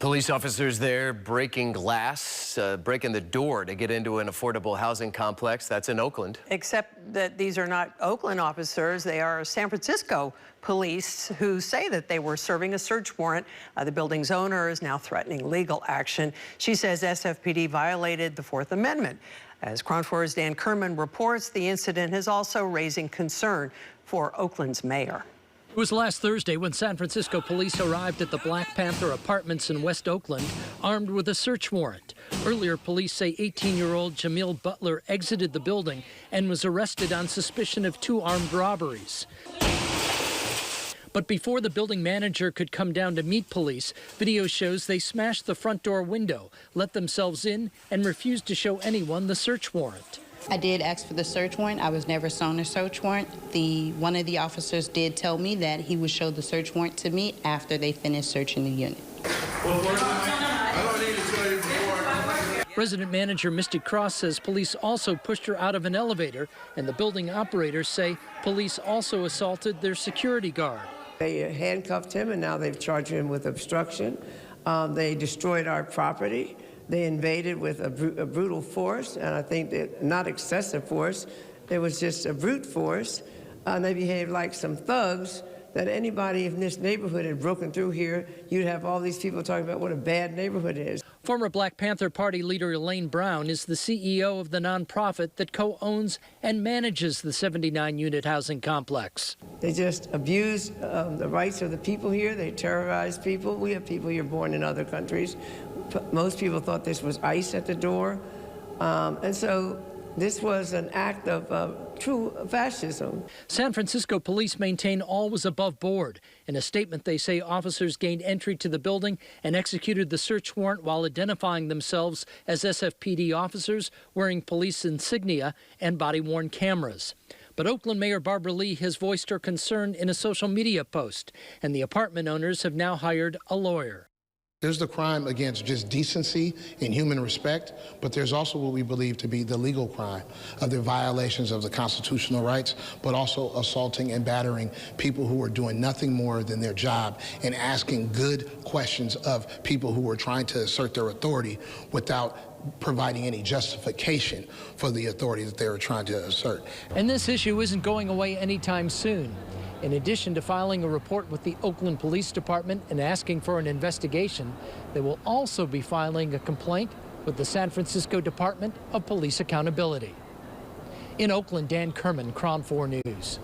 Police officers there breaking glass, breaking the door to get into an affordable housing complex. That's in Oakland. Except that these are not Oakland officers. They are San Francisco police who say that they were serving a search warrant. The building's owner is now threatening legal action. She says SFPD violated the Fourth Amendment. As KRON 4's Dan Kerman reports, the incident is also raising concern for Oakland's mayor. It was last Thursday when San Francisco police arrived at the Black Panther Apartments in West Oakland, armed with a search warrant. Earlier, police say 18-year-old Jamil Butler exited the building and was arrested on suspicion of 2 armed robberies. But before the building manager could come down to meet police, video shows they smashed the front door window, let themselves in, and refused to show anyone the search warrant. I did ask for the search warrant. I was never shown a search warrant. One of the officers did tell me that he would show the search warrant to me after they finished searching the unit. Resident manager Misty Cross says police also pushed her out of an elevator, and the building operators say police also assaulted their security guard. They handcuffed him, and now they've charged him with obstruction. They destroyed our property. They invaded with a brutal force, and I think that not excessive force. It was just a brute force. They behaved like some thugs that anybody in this neighborhood had broken through here, you'd have all these people talking about what a bad neighborhood it is. Former Black Panther Party leader Elaine Brown is the CEO of the nonprofit that co-owns and manages the 79-unit housing complex. They just abuse the rights of the people here. They terrorize people. We have people here born in other countries. Most people thought this was ICE at the door. And so this was an act of true fascism. San Francisco police maintain all was above board. In a statement, they say officers gained entry to the building and executed the search warrant while identifying themselves as SFPD officers wearing police insignia and body-worn cameras. But Oakland Mayor Barbara Lee has voiced her concern in a social media post, and the apartment owners have now hired a lawyer. There's the crime against just decency and human respect, but there's also what we believe to be the legal crime of the violations of the constitutional rights, but also assaulting and battering people who are doing nothing more than their job and asking good questions of people who are trying to assert their authority without providing any justification for the authority that they are trying to assert. And this issue isn't going away anytime soon. In addition to filing a report with the Oakland Police Department and asking for an investigation, they will also be filing a complaint with the San Francisco Department of Police Accountability. In Oakland, Dan Kerman, KRON 4 News.